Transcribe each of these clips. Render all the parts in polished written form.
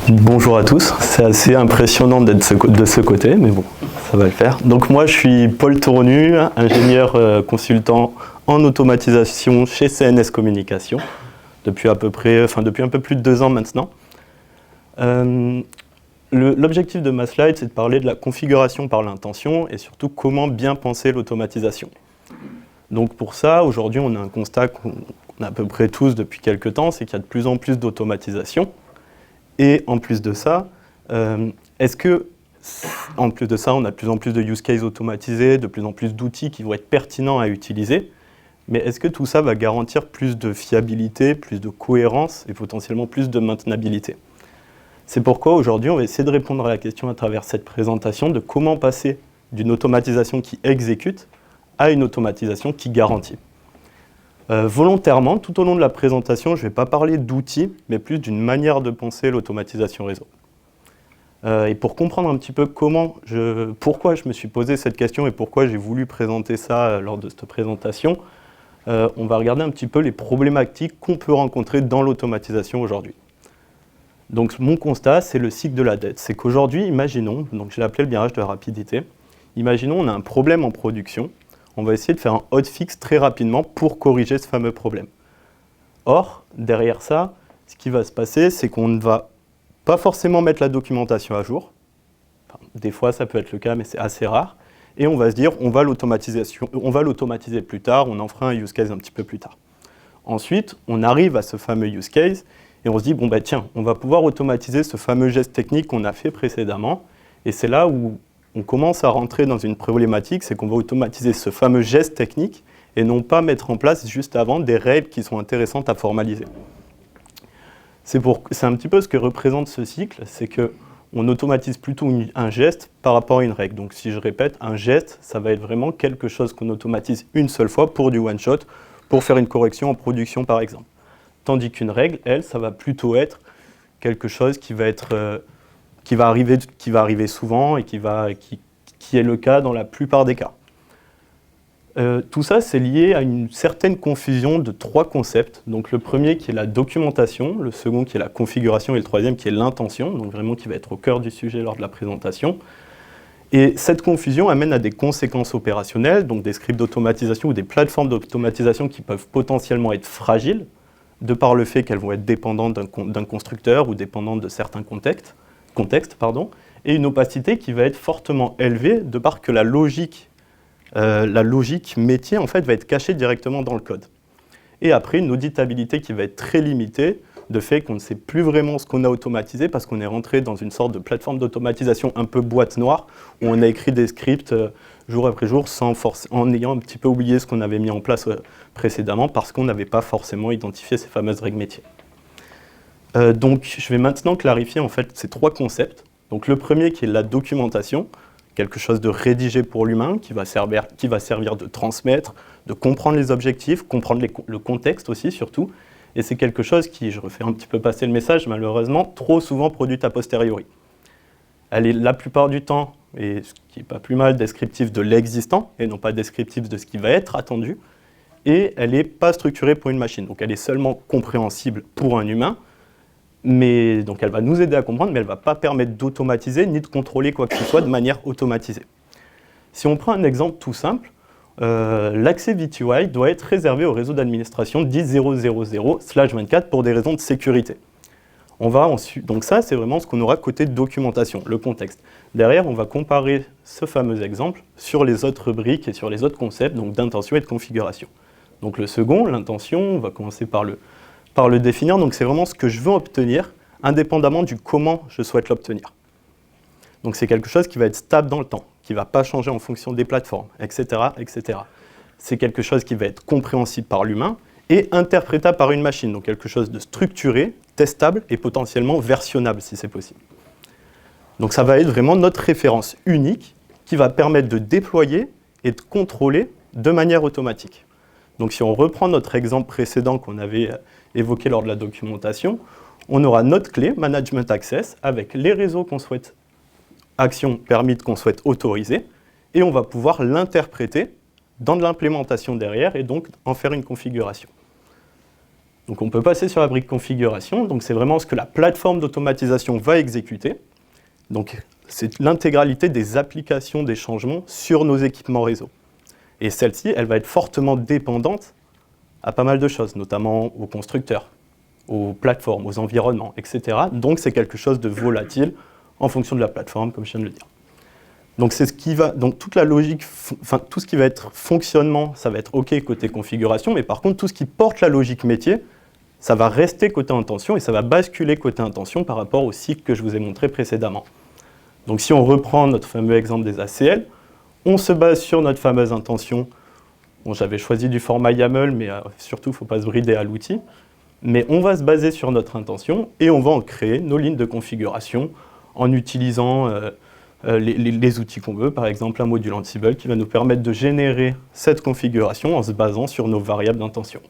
Bonjour à tous, c'est assez impressionnant d'être de ce côté, mais bon, ça va le faire. Donc moi je suis Paul Tournu, ingénieur consultant en automatisation chez CNS Communication, depuis un peu plus de 2 ans maintenant. L'objectif de ma slide, c'est de parler de la configuration par l'intention et surtout comment bien penser l'automatisation. Donc pour ça, aujourd'hui on a un constat qu'on a à peu près tous depuis quelques temps, c'est qu'il y a de plus en plus d'automatisation. Et en plus de ça, on a de plus en plus de use cases automatisés, de plus en plus d'outils qui vont être pertinents à utiliser. Mais est-ce que tout ça va garantir plus de fiabilité, plus de cohérence et potentiellement plus de maintenabilité? C'est pourquoi aujourd'hui, on va essayer de répondre à la question à travers cette présentation de comment passer d'une automatisation qui exécute à une automatisation qui garantit. Volontairement, tout au long de la présentation, je ne vais pas parler d'outils, mais plus d'une manière de penser l'automatisation réseau. Et pour comprendre un petit peu pourquoi je me suis posé cette question et pourquoi j'ai voulu présenter ça lors de cette présentation, on va regarder un petit peu les problématiques qu'on peut rencontrer dans l'automatisation aujourd'hui. Donc mon constat, c'est le cycle de la dette. C'est qu'aujourd'hui, imaginons, donc je l'ai appelé le virage de la rapidité, imaginons on a un problème en production, on va essayer de faire un hotfix très rapidement pour corriger ce fameux problème. Or, derrière ça, ce qui va se passer, c'est qu'on ne va pas forcément mettre la documentation à jour. Enfin, des fois, ça peut être le cas, mais c'est assez rare. Et on va se dire, on va l'automatiser plus tard, on en fera un use case un petit peu plus tard. Ensuite, on arrive à ce fameux use case et on se dit, bon bah tiens, on va pouvoir automatiser ce fameux geste technique qu'on a fait précédemment. Et c'est là où on commence à rentrer dans une problématique, c'est qu'on va automatiser ce fameux geste technique et non pas mettre en place juste avant des règles qui sont intéressantes à formaliser. C'est un petit peu ce que représente ce cycle, c'est qu'on automatise plutôt un geste par rapport à une règle. Donc si je répète, un geste, ça va être vraiment quelque chose qu'on automatise une seule fois pour du one-shot, pour faire une correction en production par exemple. Tandis qu'une règle, elle, ça va plutôt être quelque chose qui va arriver souvent et qui est le cas dans la plupart des cas. Tout ça, c'est lié à une certaine confusion de 3 concepts. Donc le premier qui est la documentation, le second qui est la configuration et le troisième qui est l'intention, donc vraiment qui va être au cœur du sujet lors de la présentation. Et cette confusion amène à des conséquences opérationnelles, donc des scripts d'automatisation ou des plateformes d'automatisation qui peuvent potentiellement être fragiles, de par le fait qu'elles vont être dépendantes d'un constructeur ou dépendantes de certains contextes, et une opacité qui va être fortement élevée de par que la logique métier en fait, va être cachée directement dans le code. Et après, une auditabilité qui va être très limitée, de fait qu'on ne sait plus vraiment ce qu'on a automatisé parce qu'on est rentré dans une sorte de plateforme d'automatisation un peu boîte noire, où on a écrit des scripts jour après jour en ayant un petit peu oublié ce qu'on avait mis en place précédemment parce qu'on n'avait pas forcément identifié ces fameuses règles métiers. Donc je vais maintenant clarifier en fait ces 3 concepts. Donc le premier qui est la documentation, quelque chose de rédigé pour l'humain, qui va servir de transmettre, de comprendre les objectifs, comprendre le contexte aussi surtout. Et c'est quelque chose qui, je refais un petit peu passer le message, malheureusement, trop souvent produite a posteriori. Elle est la plupart du temps, et ce qui n'est pas plus mal, descriptive de l'existant, et non pas descriptive de ce qui va être attendu. Et elle n'est pas structurée pour une machine. Donc elle est seulement compréhensible pour un humain, mais donc elle va nous aider à comprendre, mais elle ne va pas permettre d'automatiser ni de contrôler quoi que ce soit de manière automatisée. Si on prend un exemple tout simple, l'accès V2I doit être réservé au réseau d'administration 10.0.0.0/24 pour des raisons de sécurité. Donc ça, c'est vraiment ce qu'on aura côté documentation, le contexte. Derrière, on va comparer ce fameux exemple sur les autres rubriques et sur les autres concepts, donc d'intention et de configuration. Donc le second, l'intention, on va commencer par le définir. Donc c'est vraiment ce que je veux obtenir, indépendamment du comment je souhaite l'obtenir. Donc c'est quelque chose qui va être stable dans le temps, qui ne va pas changer en fonction des plateformes, etc., etc. C'est quelque chose qui va être compréhensible par l'humain et interprétable par une machine, donc quelque chose de structuré, testable et potentiellement versionnable si c'est possible. Donc ça va être vraiment notre référence unique qui va permettre de déployer et de contrôler de manière automatique. Donc si on reprend notre exemple précédent qu'on avait évoqué lors de la documentation, on aura notre clé Management Access avec les réseaux qu'on souhaite action permit qu'on souhaite autoriser, et on va pouvoir l'interpréter dans de l'implémentation derrière et donc en faire une configuration. Donc on peut passer sur la brique configuration, donc c'est vraiment ce que la plateforme d'automatisation va exécuter. Donc c'est l'intégralité des applications des changements sur nos équipements réseau. Et celle-ci, elle va être fortement dépendante à pas mal de choses, notamment aux constructeurs, aux plateformes, aux environnements, etc. Donc c'est quelque chose de volatile en fonction de la plateforme, comme je viens de le dire. Donc c'est ce qui va, donc toute la logique, enfin tout ce qui va être fonctionnement, ça va être OK côté configuration, mais par contre tout ce qui porte la logique métier, ça va rester côté intention et ça va basculer côté intention par rapport au cycle que je vous ai montré précédemment. Donc si on reprend notre fameux exemple des ACL, on se base sur notre fameuse intention. Bon, j'avais choisi du format YAML, mais surtout il ne faut pas se brider à l'outil. Mais on va se baser sur notre intention et on va en créer nos lignes de configuration en utilisant les outils qu'on veut, par exemple un module Ansible qui va nous permettre de générer cette configuration en se basant sur nos variables d'intention.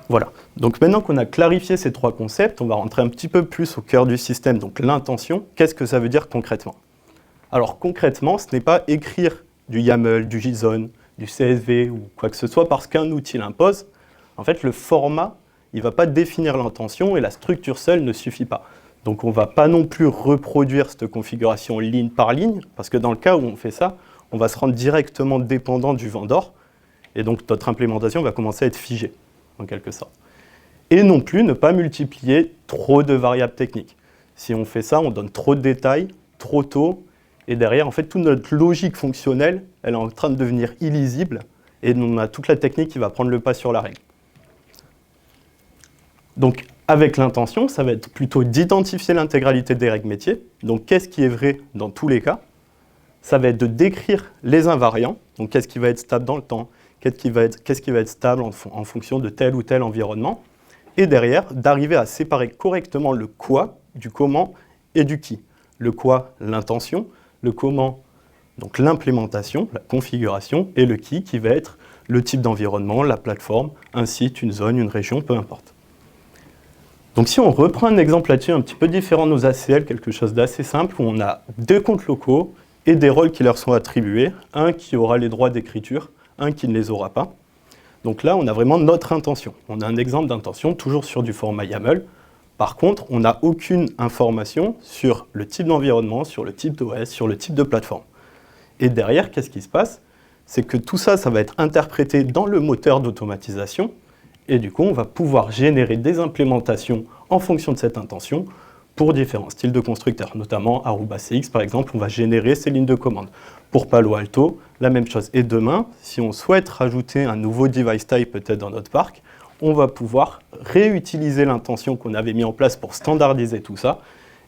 Voilà, donc maintenant qu'on a clarifié ces trois concepts, on va rentrer un petit peu plus au cœur du système, donc l'intention. Qu'est-ce que ça veut dire concrètement? Alors concrètement, ce n'est pas écrire du YAML, du JSON, du CSV ou quoi que ce soit parce qu'un outil l'impose. En fait, le format, il ne va pas définir l'intention et la structure seule ne suffit pas. Donc on ne va pas non plus reproduire cette configuration ligne par ligne, parce que dans le cas où on fait ça, on va se rendre directement dépendant du vendor, et donc notre implémentation va commencer à être figée, en quelque sorte. Et non plus ne pas multiplier trop de variables techniques. Si on fait ça, on donne trop de détails, trop tôt, et derrière, en fait, toute notre logique fonctionnelle, elle est en train de devenir illisible, et on a toute la technique qui va prendre le pas sur la règle. Donc, avec l'intention, ça va être plutôt d'identifier l'intégralité des règles métiers. Donc, qu'est-ce qui est vrai dans tous les cas? Ça va être de décrire les invariants. Donc, qu'est-ce qui va être stable dans le temps? Qu'est-ce qui va être stable en fonction de tel ou tel environnement? Et derrière, d'arriver à séparer correctement le quoi du comment et du qui. Le quoi, l'intention. Le comment, donc l'implémentation, la configuration. Et le qui va être le type d'environnement, la plateforme, un site, une zone, une région, peu importe. Donc si on reprend un exemple là-dessus un petit peu différent de nos ACL, quelque chose d'assez simple, où on a deux comptes locaux et des rôles qui leur sont attribués, un qui aura les droits d'écriture, un qui ne les aura pas. Donc là, on a vraiment notre intention. On a un exemple d'intention, toujours sur du format YAML. Par contre, on n'a aucune information sur le type d'environnement, sur le type d'OS, sur le type de plateforme. Et derrière, qu'est-ce qui se passe? C'est que tout ça, ça va être interprété dans le moteur d'automatisation. Et du coup, on va pouvoir générer des implémentations en fonction de cette intention pour différents styles de constructeurs. Notamment Aruba CX, par exemple, on va générer ces lignes de commande. Pour Palo Alto, la même chose. Et demain, si on souhaite rajouter un nouveau device type peut-être dans notre parc, on va pouvoir réutiliser l'intention qu'on avait mis en place pour standardiser tout ça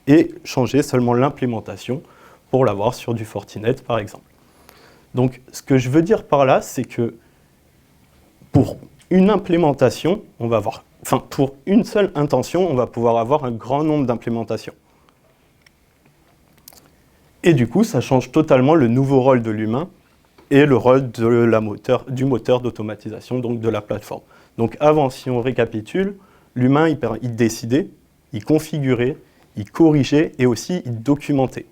et changer seulement l'implémentation pour l'avoir sur du Fortinet, par exemple. Donc, ce que je veux dire par là, c'est que pour une implémentation, pour une seule intention, on va pouvoir avoir un grand nombre d'implémentations. Et du coup, ça change totalement le nouveau rôle de l'humain et le rôle du moteur d'automatisation, donc de la plateforme. Donc avant, si on récapitule, l'humain, il décidait, il configurait, il corrigeait et aussi il documentait.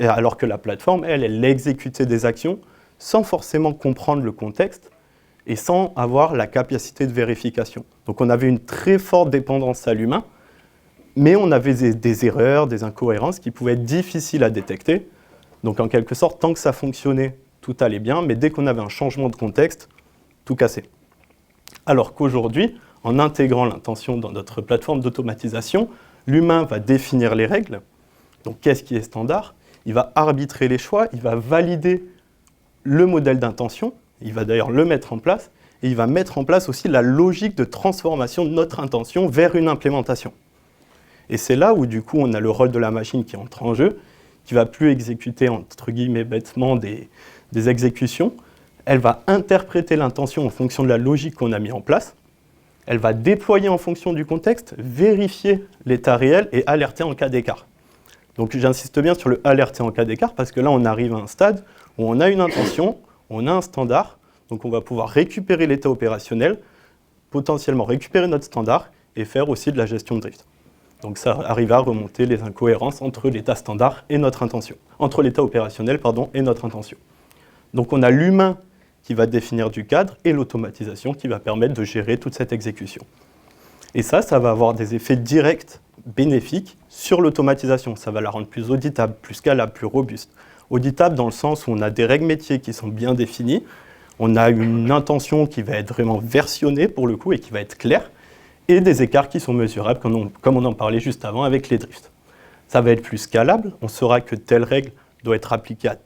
Alors que la plateforme, elle exécutait des actions sans forcément comprendre le contexte et sans avoir la capacité de vérification. Donc on avait une très forte dépendance à l'humain, mais on avait des erreurs, des incohérences qui pouvaient être difficiles à détecter. Donc en quelque sorte, tant que ça fonctionnait, tout allait bien, mais dès qu'on avait un changement de contexte, tout cassait. Alors qu'aujourd'hui, en intégrant l'intention dans notre plateforme d'automatisation, l'humain va définir les règles. Donc qu'est-ce qui est standard? Il va arbitrer les choix, il va valider le modèle d'intention, il va d'ailleurs le mettre en place, et il va mettre en place aussi la logique de transformation de notre intention vers une implémentation. Et c'est là où du coup on a le rôle de la machine qui entre en jeu, qui ne va plus exécuter entre guillemets bêtement des exécutions. Elle va interpréter l'intention en fonction de la logique qu'on a mis en place. Elle va déployer en fonction du contexte, vérifier l'état réel et alerter en cas d'écart. Donc j'insiste bien sur le alerter en cas d'écart parce que là on arrive à un stade où on a une intention, on a un standard, donc on va pouvoir récupérer l'état opérationnel, potentiellement récupérer notre standard et faire aussi de la gestion de drift. Donc ça arrive à remonter les incohérences entre l'état standard et notre intention, entre l'état opérationnel et notre intention. Donc on a l'humain qui va définir du cadre et l'automatisation qui va permettre de gérer toute cette exécution. Et ça va avoir des effets directs bénéfiques sur l'automatisation. Ça va la rendre plus auditable, plus scalable, plus robuste. Auditable dans le sens où on a des règles métiers qui sont bien définies, on a une intention qui va être vraiment versionnée pour le coup et qui va être claire, et des écarts qui sont mesurables, comme on en parlait juste avant avec les drifts. Ça va être plus scalable, on saura que telle règle doit être appliquée à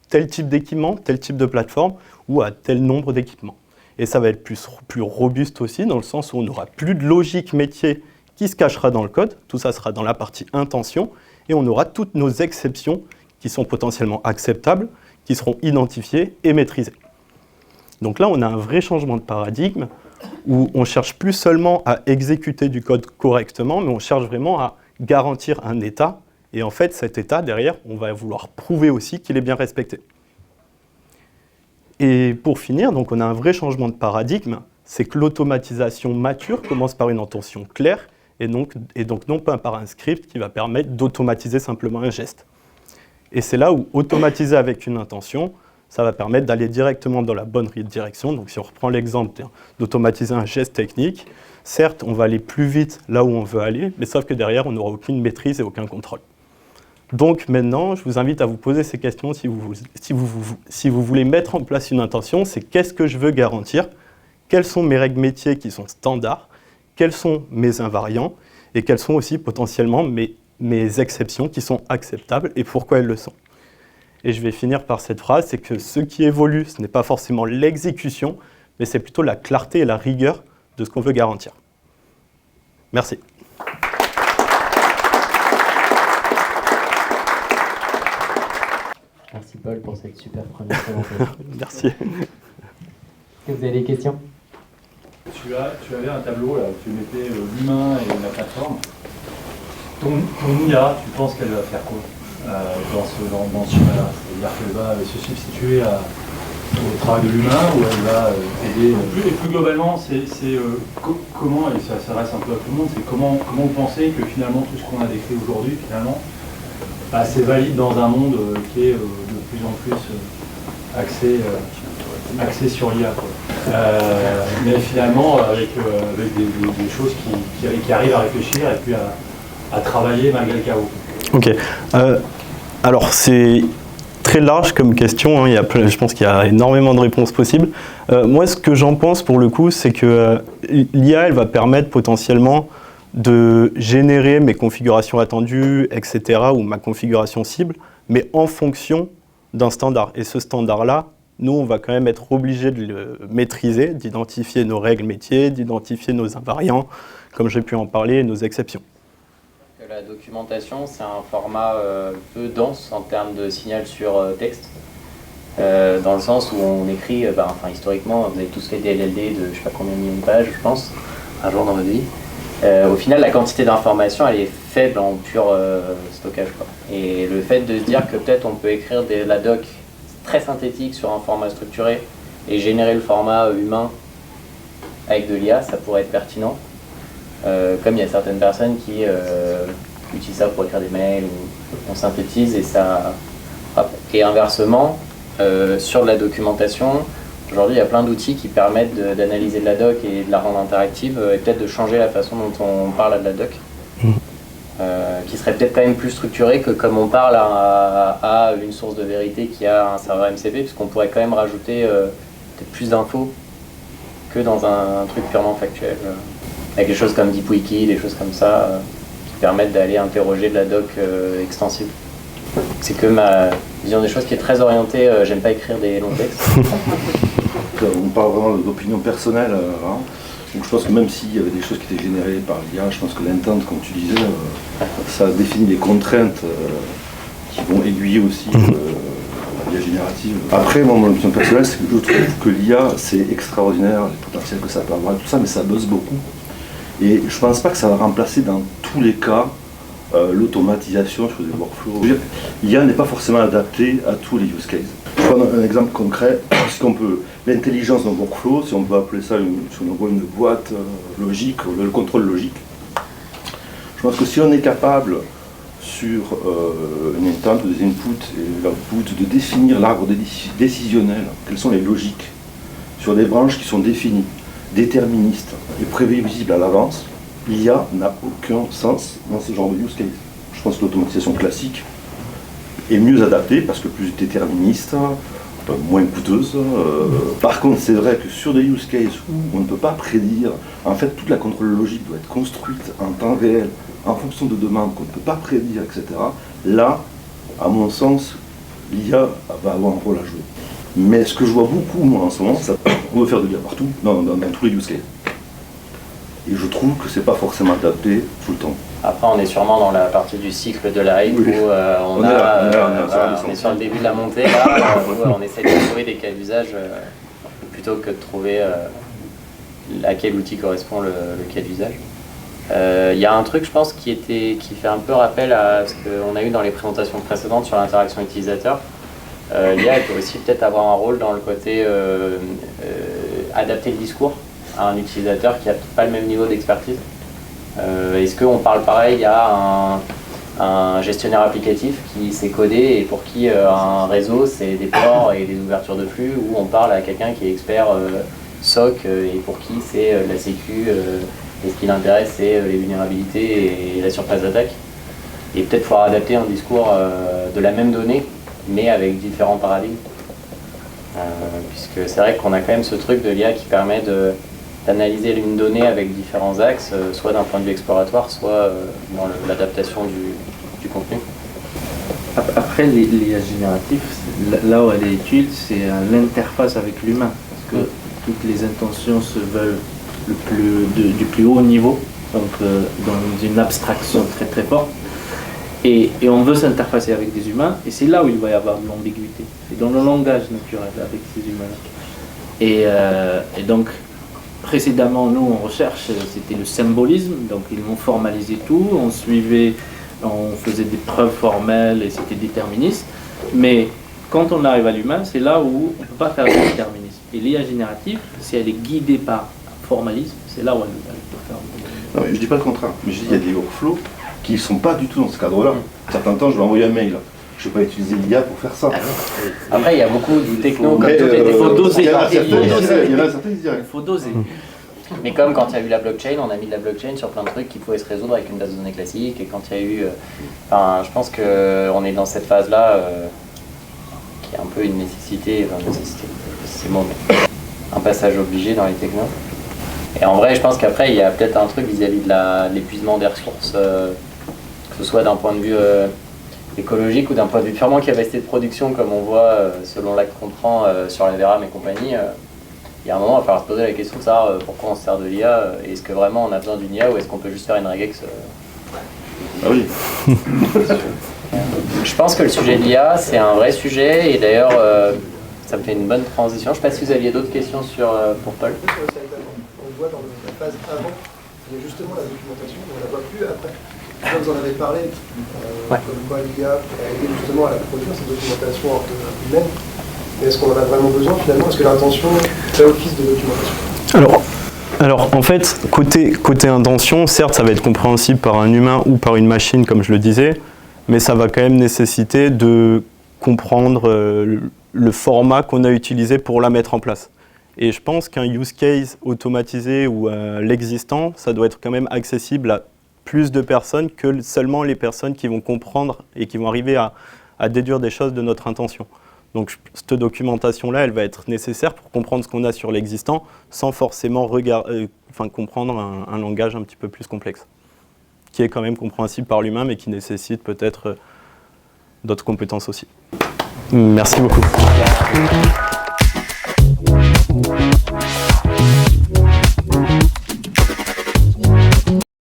tel type d'équipement, tel type de plateforme, ou à tel nombre d'équipements. Et ça va être plus robuste aussi, dans le sens où on n'aura plus de logique métier qui se cachera dans le code, tout ça sera dans la partie intention, et on aura toutes nos exceptions qui sont potentiellement acceptables, qui seront identifiées et maîtrisées. Donc là, on a un vrai changement de paradigme, où on ne cherche plus seulement à exécuter du code correctement, mais on cherche vraiment à garantir un état, et en fait, cet état, derrière, on va vouloir prouver aussi qu'il est bien respecté. Et pour finir, donc on a un vrai changement de paradigme, c'est que l'automatisation mature commence par une intention claire, et donc non pas par un script qui va permettre d'automatiser simplement un geste. Et c'est là où automatiser avec une intention, ça va permettre d'aller directement dans la bonne direction. Donc si on reprend l'exemple d'automatiser un geste technique, certes, on va aller plus vite là où on veut aller, mais sauf que derrière, on n'aura aucune maîtrise et aucun contrôle. Donc maintenant, je vous invite à vous poser ces questions si vous voulez mettre en place une intention, c'est qu'est-ce que je veux garantir, quelles sont mes règles métiers qui sont standards, quels sont mes invariants, et quelles sont aussi potentiellement mes exceptions qui sont acceptables et pourquoi elles le sont. Et je vais finir par cette phrase, c'est que ce qui évolue, ce n'est pas forcément l'exécution, mais c'est plutôt la clarté et la rigueur de ce qu'on veut garantir. Merci. Merci Paul pour cette super première présentation. Merci. Est-ce que vous avez des questions? Tu avais un tableau là où tu mettais l'humain et la plateforme. Ton IA, tu penses qu'elle va faire quoi dans ce schéma-là? C'est-à-dire qu'elle va se substituer au travail de l'humain ou elle va aider et plus globalement, c'est comment, et ça s'adresse un peu à tout le monde, c'est comment vous pensez que finalement tout ce qu'on a décrit aujourd'hui, finalement, c'est valide dans un monde qui est de plus en plus axé sur l'IA. Mais finalement, avec des choses qui arrivent à réfléchir et puis à travailler malgré le chaos. Ok. Alors, c'est très large comme question. Hein. Je pense qu'il y a énormément de réponses possibles. Moi, ce que j'en pense, pour le coup, c'est que l'IA, elle va permettre potentiellement de générer mes configurations attendues, etc., ou ma configuration cible, mais en fonction d'un standard. Et ce standard-là, nous, on va quand même être obligé de le maîtriser, d'identifier nos règles métiers, d'identifier nos invariants, comme j'ai pu en parler, et nos exceptions. La documentation, c'est un format peu dense en termes de signal sur texte, dans le sens où on écrit, historiquement, vous avez tous fait des LLD de je ne sais pas combien de millions de pages, je pense, un jour dans votre vie. Au final, la quantité d'informations, elle est faible en pur stockage, quoi. Et le fait de se dire que peut-être on peut écrire la doc très synthétique sur un format structuré et générer le format humain avec de l'IA, ça pourrait être pertinent. Comme il y a certaines personnes qui utilisent ça pour écrire des mails, ou on synthétise et ça... Et inversement, sur de la documentation, aujourd'hui il y a plein d'outils qui permettent d'analyser de la doc et de la rendre interactive et peut-être de changer la façon dont on parle à de la doc. Qui serait peut-être quand même plus structuré que comme on parle à une source de vérité qui a un serveur MCP, puisqu'on pourrait quand même rajouter peut-être plus d'infos que dans un truc purement factuel. Avec des choses comme DeepWiki, des choses comme ça, qui permettent d'aller interroger de la doc extensive. C'est que ma vision des choses qui est très orientée, j'aime pas écrire des longs textes. On parle vraiment d'opinion personnelle. Hein. Donc je pense que même s'il y avait des choses qui étaient générées par l'IA, je pense que l'intent, comme tu disais, ça définit des contraintes qui vont aiguiller aussi l'IA générative. Après, moi, mon opinion personnelle, c'est que je trouve que l'IA, c'est extraordinaire, les potentiels que ça peut avoir et tout ça, mais ça buzz beaucoup. Et je pense pas que ça va remplacer dans tous les cas l'automatisation sur des workflows. L'IA n'est pas forcément adaptée à tous les use cases. Je prends un exemple concret, si on peut, l'intelligence d'un workflow, si on peut appeler ça une boîte logique, le contrôle logique. Je pense que si on est capable, sur une intent, des inputs et l'output, de définir l'arbre décisionnel, quelles sont les logiques, sur des branches qui sont définies, déterministes et prévisibles à l'avance, l'IA n'a aucun sens dans ce genre de use case. Je pense que l'automatisation classique est mieux adaptée parce que plus déterministe, moins coûteuse. Par contre, c'est vrai que sur des use cases où on ne peut pas prédire, en fait, toute la contrôle logique doit être construite en temps réel, en fonction de demandes qu'on ne peut pas prédire, etc. Là, à mon sens, l'IA va avoir un rôle à jouer. Mais ce que je vois beaucoup, moi, en ce moment, on veut faire de l'IA partout, dans tous les use cases. Et je trouve que c'est pas forcément adapté tout le temps. Après, on est sûrement dans la partie du cycle de la hype où on est sur le début de la montée, là, où on essaie de trouver des cas d'usage plutôt que de trouver à quel outil correspond le cas d'usage. Il y a un truc, je pense, qui fait un peu rappel à ce qu'on a eu dans les présentations précédentes sur l'interaction utilisateur. L'IA peut aussi peut-être avoir un rôle dans le côté adapter le discours à un utilisateur qui n'a pas le même niveau d'expertise. Est-ce qu'on parle pareil à un gestionnaire applicatif qui sait coder et pour qui un réseau c'est des ports et des ouvertures de flux, ou on parle à quelqu'un qui est expert SOC et pour qui c'est la sécu et ce qui l'intéresse c'est les vulnérabilités et la surface d'attaque. Et peut-être falloir adapter un discours de la même donnée mais avec différents paradigmes. Puisque c'est vrai qu'on a quand même ce truc de l'IA qui permet d'analyser une donnée avec différents axes, soit d'un point de vue exploratoire, soit dans l'adaptation du contenu. Après, l'IA générative, là où elle est utile, c'est à l'interface avec l'humain. Parce que toutes les intentions se veulent du plus haut niveau, donc dans une abstraction très très forte. Et on veut s'interfacer avec des humains, et c'est là où il va y avoir de l'ambiguïté. C'est dans le langage naturel avec ces humains-là. Et donc, précédemment, nous, en recherche, c'était le symbolisme, donc ils m'ont formalisé tout, on faisait des preuves formelles et c'était déterministe. Mais quand on arrive à l'humain, c'est là où on ne peut pas faire de déterminisme. Et l'IA générative, si elle est guidée par un formalisme, c'est là où elle peut faire. Non, mais je ne dis pas le contraire, mais je dis qu'il y a des workflows qui ne sont pas du tout dans ce cadre-là. Certains temps, je vais envoyer un mail. Je ne vais pas utiliser l'IA pour faire ça. Après, il y a beaucoup de techno, comme toutes les il faut doser. Il y en a certains qui diraient. Il faut doser. Mais comme quand il y a eu la blockchain, on a mis de la blockchain sur plein de trucs qui pouvaient se résoudre avec une base de données classique. Et quand il y a eu... je pense qu'on est dans cette phase-là qui est un peu une nécessité, c'est bon, mais un passage obligé dans les technos. Et en vrai, je pense qu'après, il y a peut-être un truc vis-à-vis de l'épuisement des ressources, que ce soit d'un point de vue écologique ou d'un point de vue purement capacité de production, comme on voit selon l'acte qu'on prend sur la VRAM et compagnie. Il y a un moment, il va falloir se poser la question de savoir pourquoi on se sert de l'IA. Est-ce que vraiment on a besoin d'une IA ou est-ce qu'on peut juste faire une regex Ah oui. Je pense que le sujet de l'IA, c'est un vrai sujet. Et d'ailleurs, ça me fait une bonne transition. Je ne sais pas si vous aviez d'autres questions pour Paul. On voit dans la phase avant, il y a justement la documentation, on ne la voit plus après. Comme vous en avez parlé, comme quoi l'IA a aidé justement à la produire, cette documentation un peu humaine. Mais est-ce qu'on en a vraiment besoin finalement? Est-ce que l'intention fait office de documentation? Alors en fait, côté intention, certes ça va être compréhensible par un humain ou par une machine comme je le disais, mais ça va quand même nécessiter de comprendre le format qu'on a utilisé pour la mettre en place. Et je pense qu'un use case automatisé ou l'existant, ça doit être quand même accessible à plus de personnes que seulement les personnes qui vont comprendre et qui vont arriver à déduire des choses de notre intention. Donc cette documentation-là, elle va être nécessaire pour comprendre ce qu'on a sur l'existant sans forcément comprendre un langage un petit peu plus complexe, qui est quand même compréhensible par l'humain, mais qui nécessite peut-être d'autres compétences aussi. Merci beaucoup.